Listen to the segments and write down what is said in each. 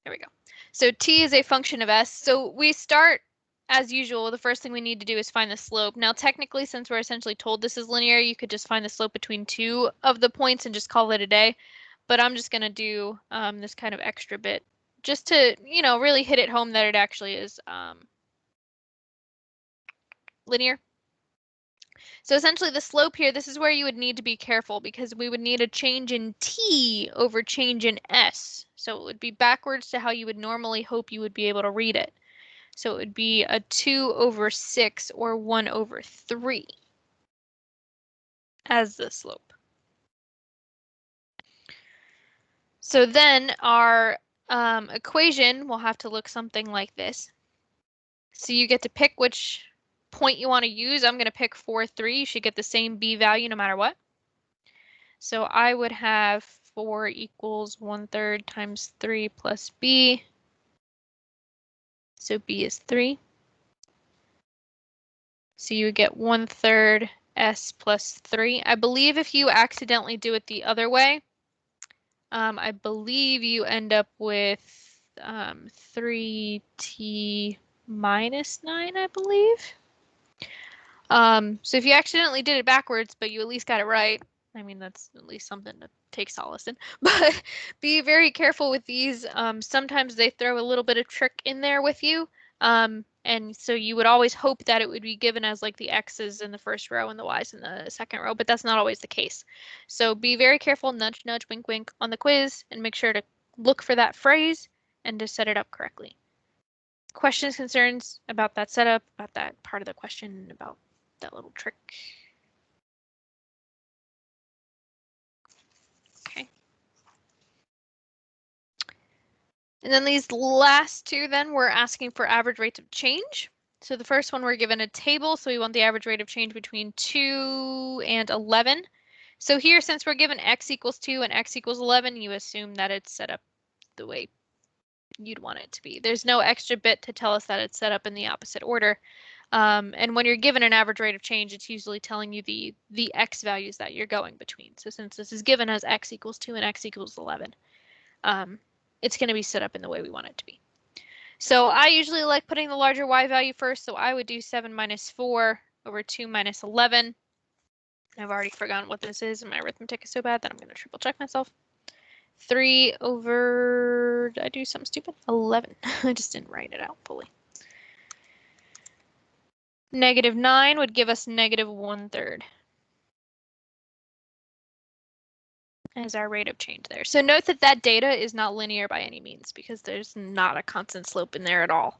There we go. So t is a function of s. So we start, as usual, the first thing we need to do is find the slope. Now, technically, since we're essentially told this is linear, you could just find the slope between two of the points and just call it a day. But I'm just going to do this kind of extra bit just to, really hit it home that it actually is linear. So essentially the slope here, this is where you would need to be careful because we would need a change in t over change in s. So it would be backwards to how you would normally hope you would be able to read it. So it would be a 2 over 6 or 1 over 3 as the slope. So then our equation will have to look something like this. So you get to pick which point you want to use. I'm going to pick 4, 3. You should get the same b value no matter what. So I would have 4 equals 1/3 times 3 plus b. So b is 3. So you would get 1/3 s plus 3. I believe if you accidentally do it the other way, I believe you end up with 3t minus 9, I believe. So if you accidentally did it backwards, but you at least got it right, I mean, that's at least something to take solace in. But be very careful with these. Sometimes they throw a little bit of trick in there with you. And so you would always hope that it would be given as like the x's in the first row and the y's in the second row, but that's not always the case. So be very careful, nudge, nudge, wink, wink on the quiz, and make sure to look for that phrase and to set it up correctly. Questions, concerns about that setup, about that part of the question, about that little trick? Okay. And then these last two, then we're asking for average rates of change. So the first one, we're given a table, so we want the average rate of change between 2 and 11. So here, since we're given x equals 2 and x equals 11, you assume that it's set up the way you'd want it to be. There's no extra bit to tell us that it's set up in the opposite order. And when you're given an average rate of change, it's usually telling you the x values that you're going between. So since this is given as x equals 2 and x equals 11, it's going to be set up in the way we want it to be. So I usually like putting the larger y value first, so I would do 7 minus 4 over 2 minus 11. I've already forgotten what this is, and my arithmetic is so bad that I'm going to triple check myself. 3 over, did I do something stupid? 11. I just didn't write it out fully. Negative 9 would give us negative 1/3 as our rate of change there. So note that that data is not linear by any means because there's not a constant slope in there at all.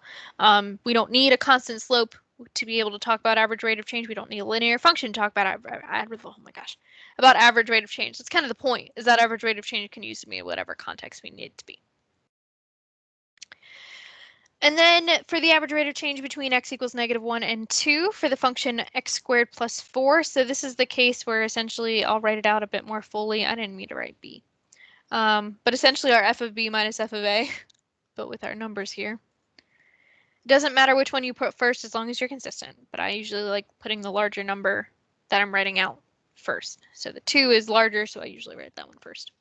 We don't need a constant slope to be able to talk about average rate of change. We don't need a linear function to talk about about average rate of change. That's kind of the point, is that average rate of change can use to be in whatever context we need it to be. And then for the average rate of change between x equals -1 and 2 for the function x squared plus 4. So this is the case where essentially I'll write it out a bit more fully. I didn't mean to write b. But essentially our f of b minus f of a, but with our numbers here. It doesn't matter which one you put first as long as you're consistent, but I usually like putting the larger number that I'm writing out first. So the 2 is larger, so I usually write that one first.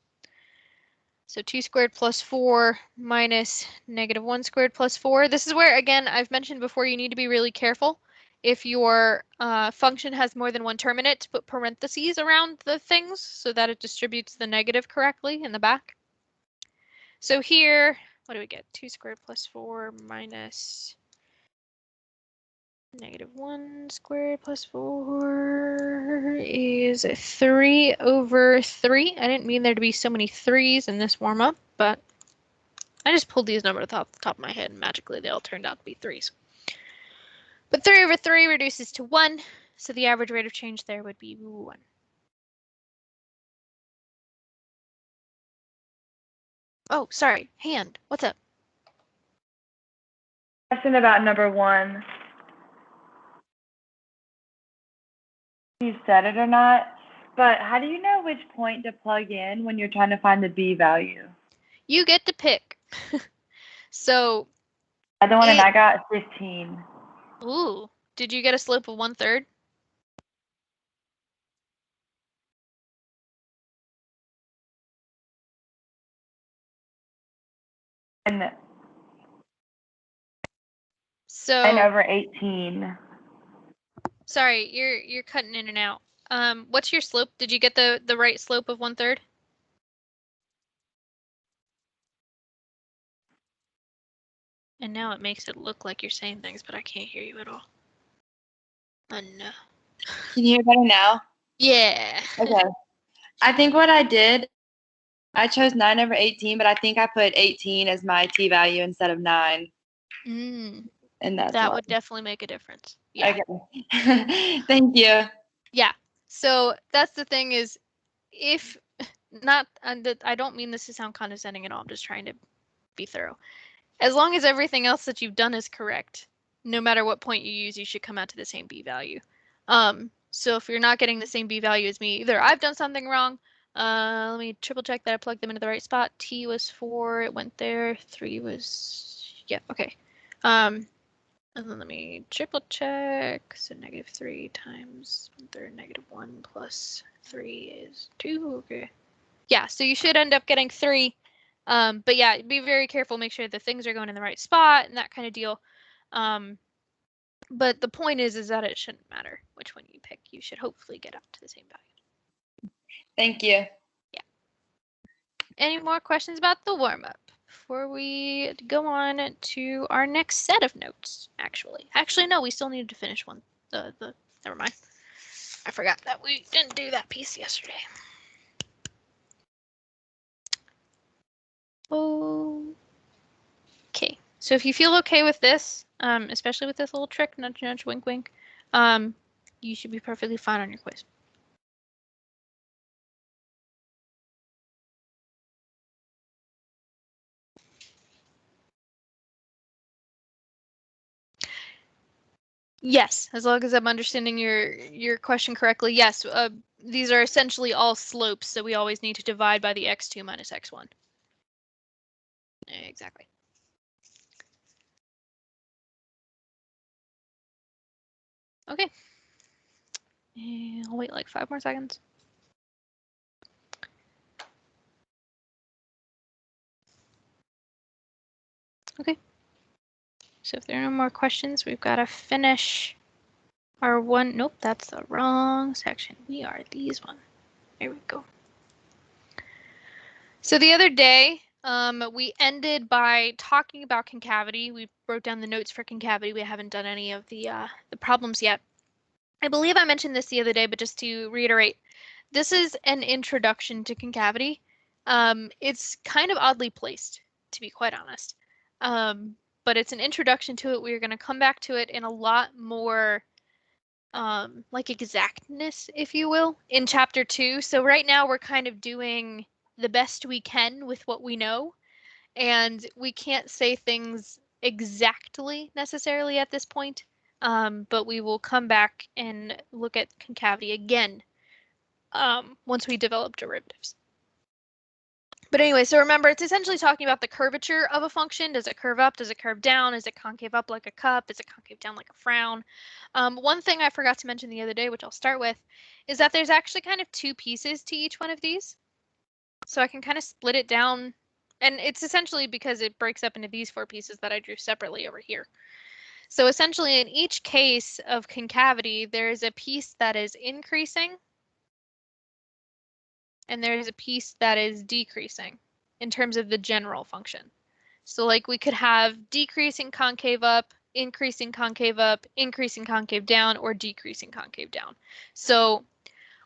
So 2 squared plus 4 minus -1 squared plus 4. This is where, again, I've mentioned before, you need to be really careful. If your function has more than one term in it, to put parentheses around the things so that it distributes the negative correctly in the back. So here, what do we get? 2 squared plus 4 minus -1 squared plus 4 is 3 over 3. I didn't mean there to be so many 3's in this warm-up, but I just pulled these numbers off the top of my head and magically they all turned out to be 3's. But 3 over 3 reduces to 1, so the average rate of change there would be 1. Oh, sorry, hand, what's up? Question about number 1. You said it or not, but how do you know which point to plug in when you're trying to find the b value? You get to pick. So The one I got 15. Ooh, did you get a slope of 1/3? And So 9/18. sorry, you're cutting in and out. What's your slope? Did you get the right slope of 1/3? And now it makes it look like you're saying things, but I can't hear you at all. Oh no. Can you hear better now? Yeah. Okay. I think what I did, I chose 9/18, but I think I put 18 as my t-value instead of 9. Mm, And that's that why. would definitely make a difference. Yeah. Okay. Thank you. Yeah. So that's the thing is, if not, I don't mean this to sound condescending at all. I'm just trying to be thorough. As long as everything else that you've done is correct, no matter what point you use, you should come out to the same B value. So if you're not getting the same B value as me, either I've done something wrong. Let me triple check that I plugged them into the right spot. T was 4, it went there. 3 was, yeah, okay. And then let me triple check. So -3 times 1/3 -1 plus 3 is 2. Okay. Yeah, so you should end up getting 3. But yeah, be very careful. Make sure the things are going in the right spot and that kind of deal. But the point is that it shouldn't matter which one you pick. You should hopefully get out to the same value. Thank you. Yeah. Any more questions about the warm-up before we go on to our next set of notes? Actually, no, we still needed to finish one. Never mind. I forgot that we didn't do that piece yesterday. Okay, so if you feel okay with this, especially with this little trick, nudge, nudge, wink, wink, you should be perfectly fine on your quiz. Yes, as long as I'm understanding your question correctly, yes, these are essentially all slopes, so we always need to divide by the x2 minus x1. Exactly. Okay. And I'll wait like 5 more seconds. Okay. So if there are no more questions, we've got to finish our one. Nope, that's the wrong section. We are these one. There we go. So the other day, we ended by talking about concavity. We wrote down the notes for concavity. We haven't done any of the problems yet. I believe I mentioned this the other day, but just to reiterate, this is an introduction to concavity. It's kind of oddly placed, to be quite honest. But it's an introduction to it. We're going to come back to it in a lot more like exactness, if you will, in chapter 2. So right now we're kind of doing the best we can with what we know, and we can't say things exactly necessarily at this point, but we will come back and look at concavity again once we develop derivatives. But anyway, so remember, it's essentially talking about the curvature of a function. Does it curve up? Does it curve down? Is it concave up like a cup? Is it concave down like a frown? One thing I forgot to mention the other day, which I'll start with, is that there's actually kind of 2 pieces to each one of these. So I can kind of split it down, and it's essentially because it breaks up into these 4 pieces that I drew separately over here. So essentially in each case of concavity, there is a piece that is increasing, and there is a piece that is decreasing in terms of the general function. So like we could have decreasing concave up, increasing concave up, increasing concave down, or decreasing concave down. So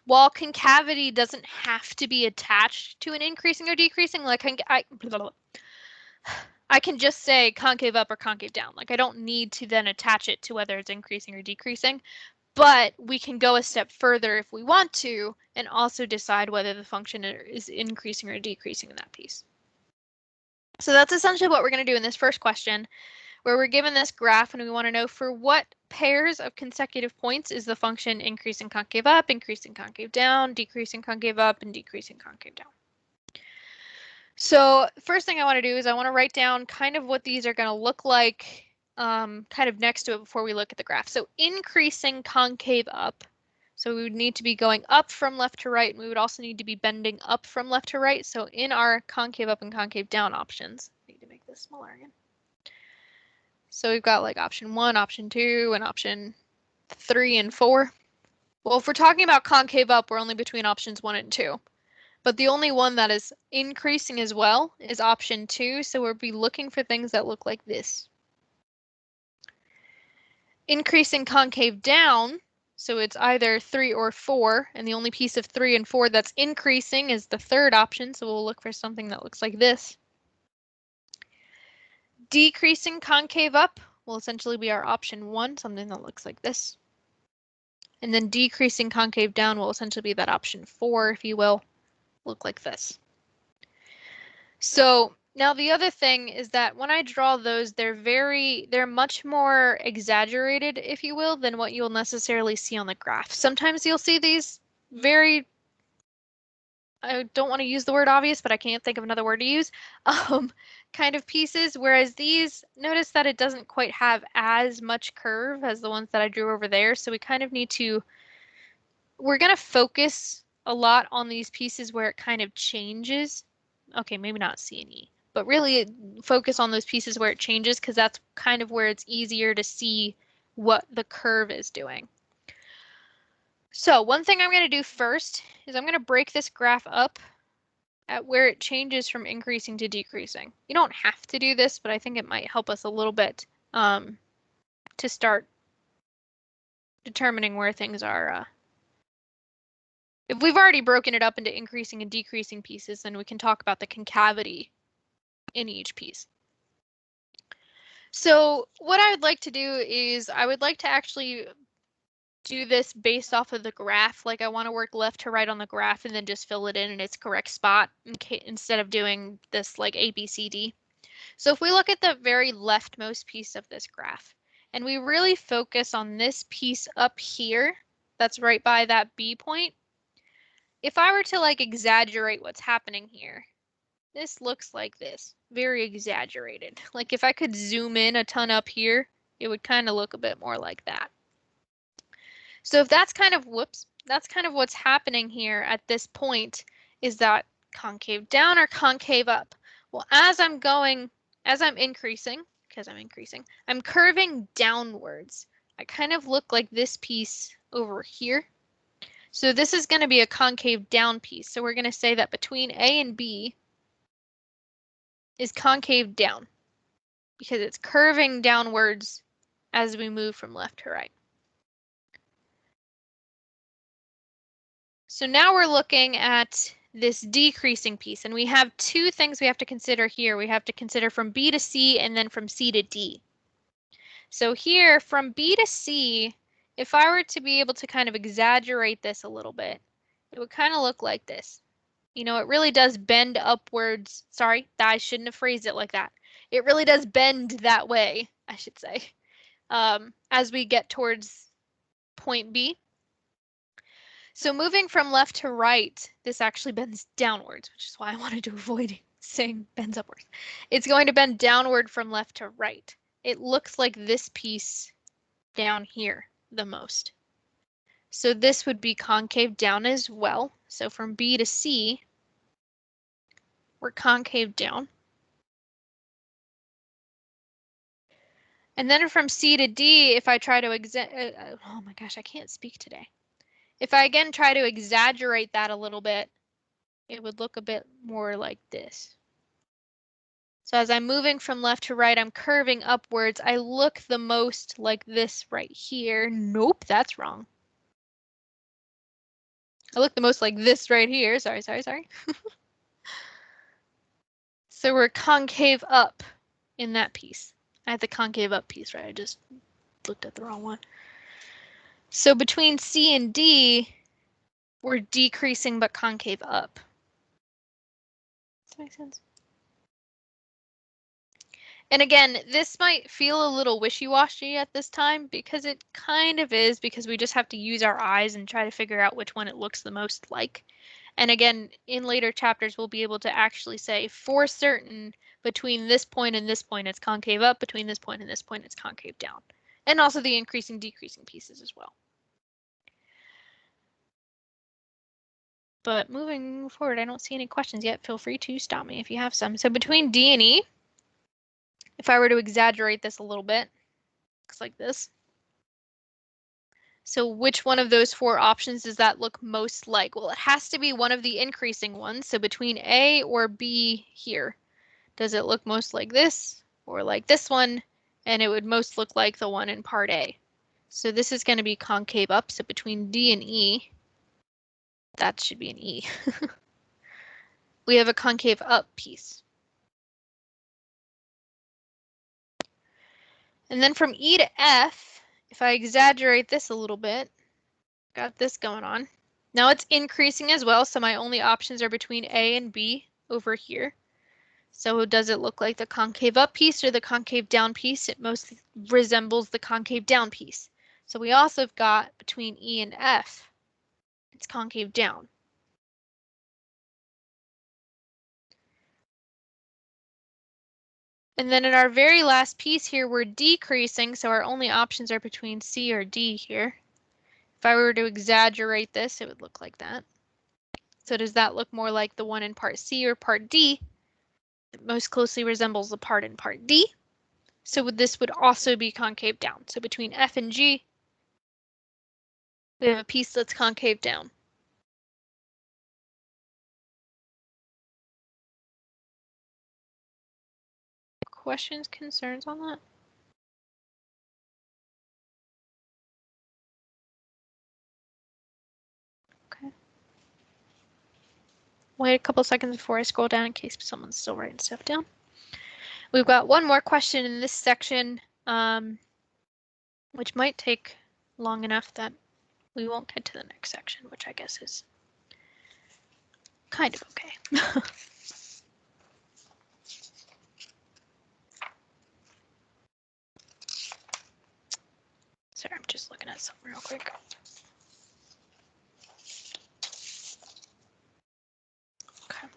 while concavity doesn't have to be attached to an increasing or decreasing, like I can just say concave up or concave down. Like I don't need to then attach it to whether it's increasing or decreasing. But we can go a step further if we want to and also decide whether the function is increasing or decreasing in that piece. So that's essentially what we're going to do in this first question, where we're given this graph and we want to know for what pairs of consecutive points is the function increasing concave up, increasing concave down, decreasing concave up, and decreasing concave down. So first thing I want to do is I want to write down kind of what these are going to look like kind of next to it before we look at the graph. So increasing concave up. So we would need to be going up from left to right, and we would also need to be bending up from left to right. So in our concave up and concave down options, I need to make this smaller again. So we've got like option 1, option 2, and option 3 and 4. Well, if we're talking about concave up, we're only between options 1 and 2. But the only one that is increasing as well is option 2, so we'll be looking for things that look like this. Increasing concave down, so it's either 3 or 4, and the only piece of 3 and 4 that's increasing is the third option, so we'll look for something that looks like this. Decreasing concave up will essentially be our option 1, something that looks like this. And then decreasing concave down will essentially be that option 4, if you will, look like this. So now the other thing is that when I draw those, they're much more exaggerated, if you will, than what you'll necessarily see on the graph. Sometimes you'll see these very, I don't want to use the word obvious, but I can't think of another word to use, kind of pieces, whereas these, notice that it doesn't quite have as much curve as the ones that I drew over there, so we kind of need to, we're going to focus a lot on these pieces where it kind of changes. Okay, maybe not C and E, but really focus on those pieces where it changes because that's kind of where it's easier to see what the curve is doing. So one thing I'm going to do first is I'm going to break this graph up at where it changes from increasing to decreasing. You don't have to do this, but I think it might help us a little bit to start determining where things are. If we've already broken it up into increasing and decreasing pieces, then we can talk about the concavity in each piece. So what I would like to do is I would like to actually do this based off of the graph. Like I want to work left to right on the graph and then just fill it in its correct spot instead of doing this like A, B, C, D. So if we look at the very leftmost piece of this graph and we really focus on this piece up here, that's right by that B point. If I were to like exaggerate what's happening here, this looks like this, very exaggerated. Like if I could zoom in a ton up here, it would kind of look a bit more like that. So if that's kind of, that's kind of what's happening here at this point, is that concave down or concave up? Well, as I'm increasing, I'm curving downwards. I kind of look like this piece over here. So this is going to be a concave down piece. So we're going to say that between A and B is concave down because it's curving downwards as we move from left to right. So now we're looking at this decreasing piece, and we have two things we have to consider here. We have to consider from B to C and then from C to D. So here from B to C, if I were to be able to kind of exaggerate this a little bit, it would kind of look like this. You know, it really does bend upwards. Sorry, I shouldn't have phrased it like that. It really does bend that way, I should say, as we get towards point B. So moving from left to right, this actually bends downwards, which is why I wanted to avoid saying bends upwards. It's going to bend downward from left to right. It looks like this piece down here the most. So this would be concave down as well. So from B to C, we're concave down. And then from C to D, if I try to oh my gosh, I can't speak today. If I again try to exaggerate that a little bit, it would look a bit more like this. So as I'm moving from left to right, I'm curving upwards. I look the most like this right here. Nope, that's wrong. I look the most like this right here. Sorry. So we're concave up in that piece. I had the concave up piece, right? I just looked at the wrong one. So between C and D, we're decreasing but concave up. Does that make sense? And again, this might feel a little wishy-washy at this time because it kind of is, because we just have to use our eyes and try to figure out which one it looks the most like. And again, in later chapters, we'll be able to actually say for certain between this point and this point, it's concave up, between this point and this point, it's concave down. And also the increasing, decreasing pieces as well. But moving forward, I don't see any questions yet. Feel free to stop me if you have some. So between D and E, If I were to exaggerate this a little bit, looks like this. So which one of those four options does that look most like? Well, it has to be one of the increasing ones. So between A or B here, does it look most like this or like this one? And it would most look like the one in part A. So this is going to be concave up. So between D and E, that should be an E. We have a concave up piece. And then from E to F, if I exaggerate this a little bit, got this going on. Now it's increasing as well, so my only options are between A and B over here. So does it look like the concave up piece or the concave down piece? It most resembles the concave down piece. So we also have got between E and F, it's concave down. And then in our very last piece here, we're decreasing, so our only options are between C or D here. If I were to exaggerate this, it would look like that. So does that look more like the one in part C or part D? It most closely resembles the part in part D. So this would also be concave down. So between F and G, we have a piece that's concave down. Questions, concerns on that? Okay. Wait a couple seconds before I scroll down in case someone's still writing stuff down. We've got one more question in this section, which might take long enough that we won't get to the next section, which I guess is kind of okay. Sorry, I'm just looking at something real quick. Okay.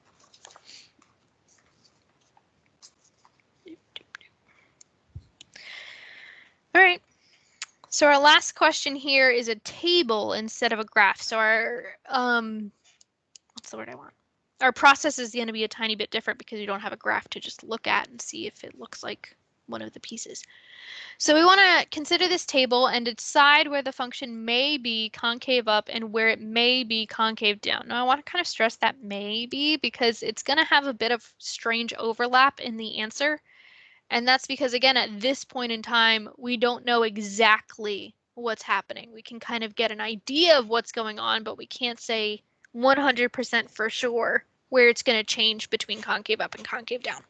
All right. So our last question here is a table instead of a graph. So our, what's the word I want? Our process is going to be a tiny bit different because you don't have a graph to just look at and see if it looks like one of the pieces. So we want to consider this table and decide where the function may be concave up and where it may be concave down. Now I want to kind of stress that may be because it's going to have a bit of strange overlap in the answer. And that's because, again, at this point in time, we don't know exactly what's happening. We can kind of get an idea of what's going on, but we can't say 100% for sure where it's going to change between concave up and concave down.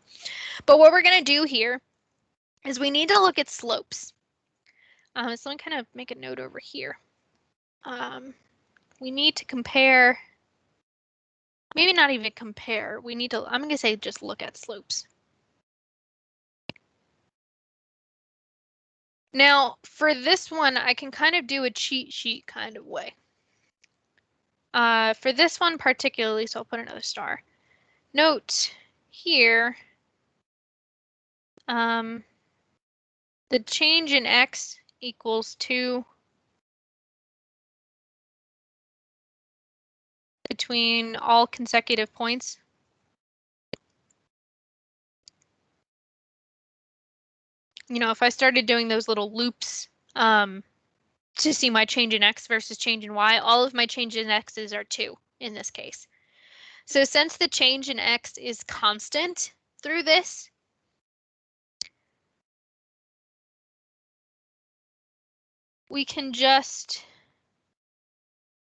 But what we're going to do here is we need to look at slopes. So let me kind of make a note over here. We need to compare, maybe not even compare. We need to, I'm going to say just look at slopes. Now, for this one, I can kind of do a cheat sheet kind of way. For this one particularly, so I'll put another star. Note here, the change in x equals 2 between all consecutive points. You know, if I started doing those little loops to see my change in x versus change in y, all of my change in x's are 2 in this case. So since the change in x is constant through this, we can just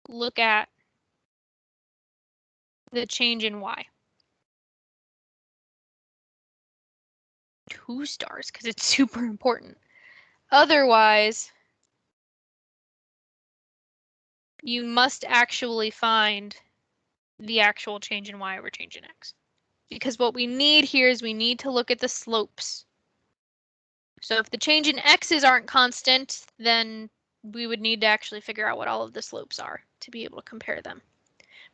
look at the change in y. 2 stars because it's super important. Otherwise, you must actually find the actual change in y over change in x. Because what we need here is we need to look at the slopes. So if the change in x's aren't constant, then we would need to actually figure out what all of the slopes are to be able to compare them.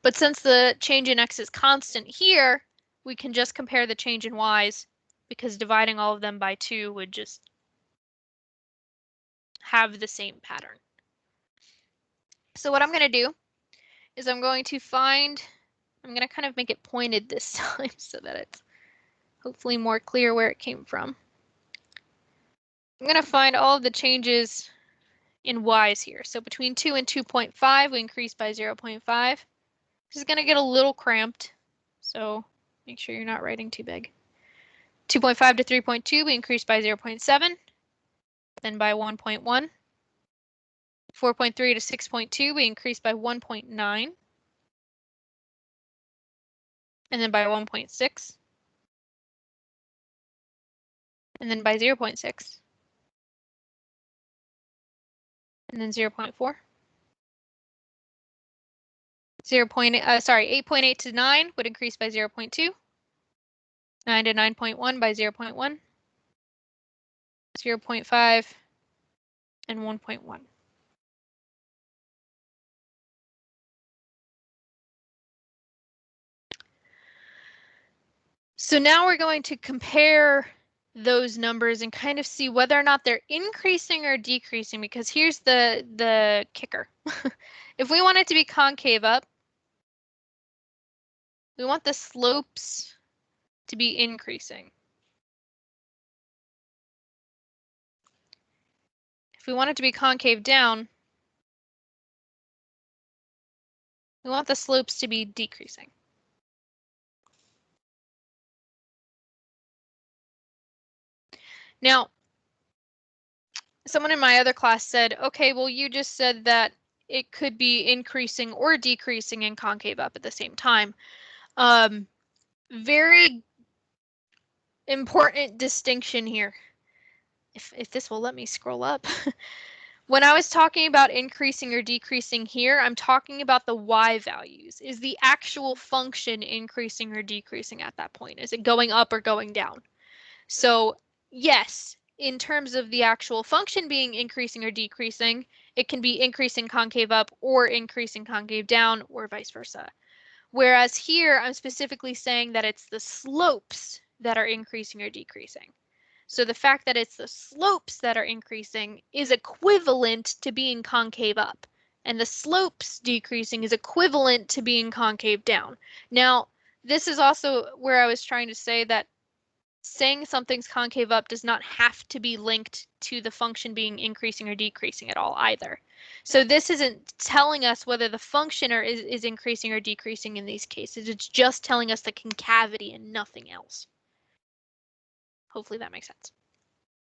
But since the change in x is constant here, we can just compare the change in y's because dividing all of them by 2 would just have the same pattern. So what I'm going to do is I'm going to kind of make it pointed this time so that it's hopefully more clear where it came from. I'm going to find all of the changes in y's here. So between 2 and 2.5, we increase by 0.5. This is going to get a little cramped, so make sure you're not writing too big. 2.5 to 3.2, we increase by 0.7, then by 1.1. 4.3 to 6.2, we increase by 1.9, and then by 1.6, and then by 0.6, and then 0.4. 8.8 to 9 would increase by 0.2. 9 to 9.1 by 0.1. 0.5 and 1.1. So now we're going to compare those numbers and kind of see whether or not they're increasing or decreasing, because here's the kicker. If we want it to be concave up, we want the slopes to be increasing. If we want it to be concave down, we want the slopes to be decreasing. Now, someone in my other class said, okay, well, you just said that it could be increasing or decreasing in concave up at the same time. Very important distinction here. If this will let me scroll up. When I was talking about increasing or decreasing here, I'm talking about the y values. Is the actual function increasing or decreasing at that point? Is it going up or going down? So yes, in terms of the actual function being increasing or decreasing, it can be increasing concave up or increasing concave down or vice versa. Whereas here, I'm specifically saying that it's the slopes that are increasing or decreasing. So the fact that it's the slopes that are increasing is equivalent to being concave up, and the slopes decreasing is equivalent to being concave down. Now, this is also where I was trying to say that saying something's concave up does not have to be linked to the function being increasing or decreasing at all either. So this isn't telling us whether the function is increasing or decreasing in these cases. It's just telling us the concavity and nothing else. Hopefully that makes sense.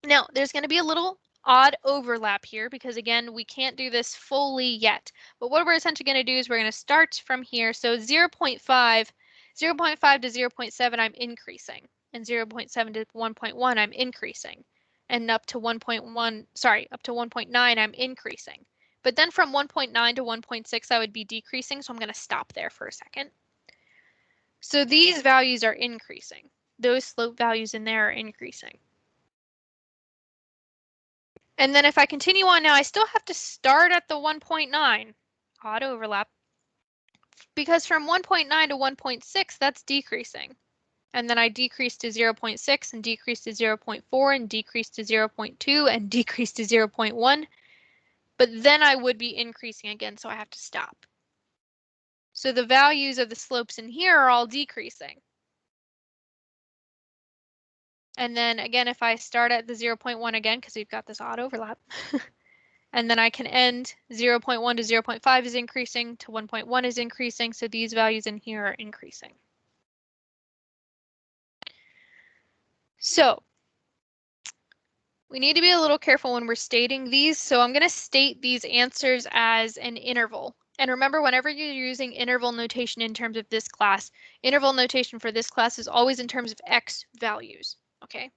Now, there's going to be a little odd overlap here because, again, we can't do this fully yet. But what we're essentially going to do is we're going to start from here. So 0.5 to 0.7, I'm increasing. And 0.7 to 1.1, I'm increasing. And up to 1.9, I'm increasing. But then from 1.9 to 1.6, I would be decreasing. So I'm going to stop there for a second. So these values are increasing. Those slope values in there are increasing. And then if I continue on now, I still have to start at the 1.9, odd overlap, because from 1.9 to 1.6, that's decreasing. And then I decrease to 0.6 and decrease to 0.4 and decrease to 0.2 and decrease to 0.1. But then I would be increasing again, so I have to stop. So the values of the slopes in here are all decreasing. And then again, if I start at the 0.1 again, because we've got this odd overlap, and then I can end 0.1 to 0.5 is increasing to 1.1 is increasing. So these values in here are increasing. So we need to be a little careful when we're stating these. So I'm going to state these answers as an interval. And remember, whenever you're using interval notation in terms of this class, interval notation for this class is always in terms of x values. Okay.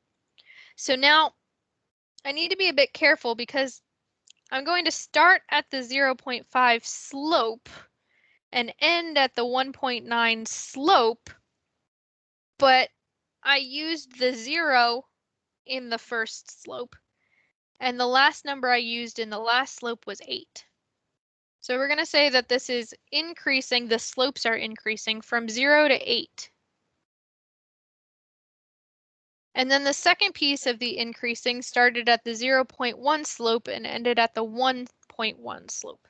So now I need to be a bit careful because I'm going to start at the 0.5 slope and end at the 1.9 slope, but I used the 0 in the first slope, and the last number I used in the last slope was 8. So we're going to say that this is increasing, the slopes are increasing from 0 to 8. And then the second piece of the increasing started at the 0.1 slope and ended at the 1.1 slope.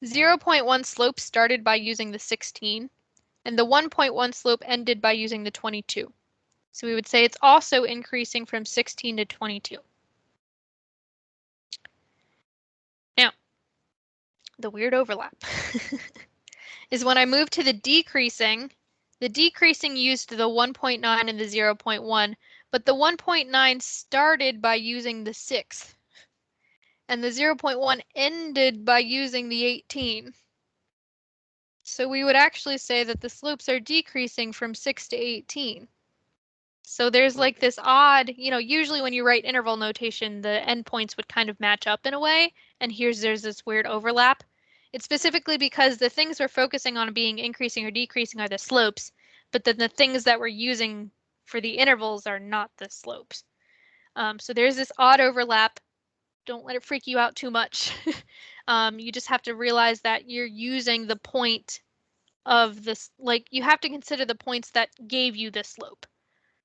0.1 slope started by using the 16, and the 1.1 slope ended by using the 22. So we would say it's also increasing from 16 to 22. the weird overlap, is when I moved to the decreasing used the 1.9 and the 0.1, but the 1.9 started by using the 6th, and the 0.1 ended by using the 18. So we would actually say that the slopes are decreasing from 6 to 18. So there's like this odd, usually when you write interval notation, the endpoints would kind of match up in a way, and there's this weird overlap. It's specifically because the things we're focusing on being increasing or decreasing are the slopes, but then the things that we're using for the intervals are not the slopes. So there's this odd overlap. Don't let it freak you out too much. You just have to realize that you're using the point of this, like you have to consider the points that gave you the slope.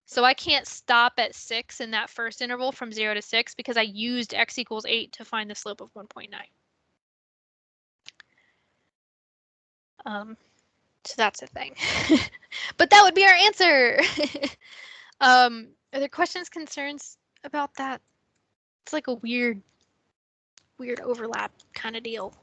So I can't stop at 6 in that first interval from 0 to 6 because I used x equals 8 to find the slope of 1.9. So that's a thing. But that would be our answer. Are there questions, concerns about that? It's like a weird overlap kind of deal.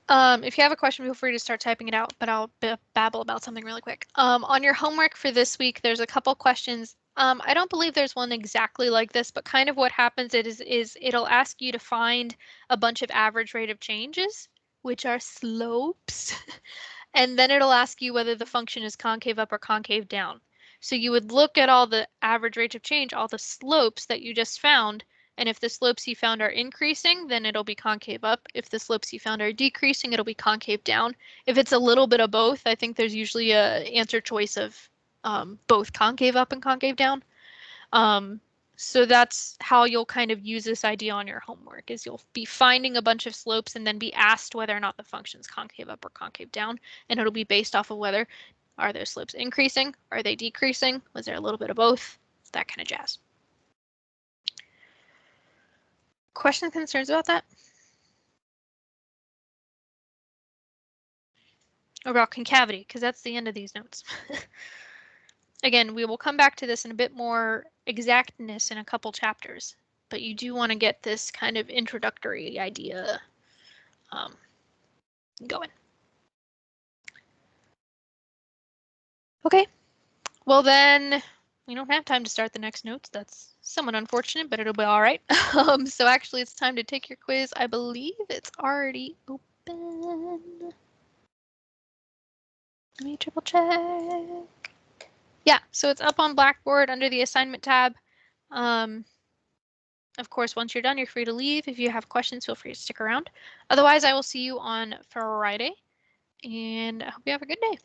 If you have a question, feel free to start typing it out, but I'll babble about something really quick. On your homework for this week, there's a couple questions. I don't believe there's one exactly like this, but kind of what happens is it'll ask you to find a bunch of average rate of changes, which are slopes, and then it'll ask you whether the function is concave up or concave down. So you would look at all the average rate of change, all the slopes that you just found, and if the slopes you found are increasing, then it'll be concave up. If the slopes you found are decreasing, it'll be concave down. If it's a little bit of both, I think there's usually a answer choice of both concave up and concave down. So that's how you'll kind of use this idea on your homework, is you'll be finding a bunch of slopes and then be asked whether or not the function's concave up or concave down. And it'll be based off of whether are those slopes increasing, are they decreasing, was there a little bit of both, that kind of jazz. Questions, concerns about that? About concavity, because that's the end of these notes. Again, we will come back to this in a bit more exactness in a couple chapters, but you do want to get this kind of introductory idea going. Okay, well then we don't have time to start the next notes. That's somewhat unfortunate, but it'll be all right. So actually it's time to take your quiz. I believe it's already open. Let me triple check. Yeah, so it's up on Blackboard under the assignment tab. Of course, once you're done, you're free to leave. If you have questions, feel free to stick around. Otherwise, I will see you on Friday, and I hope you have a good day.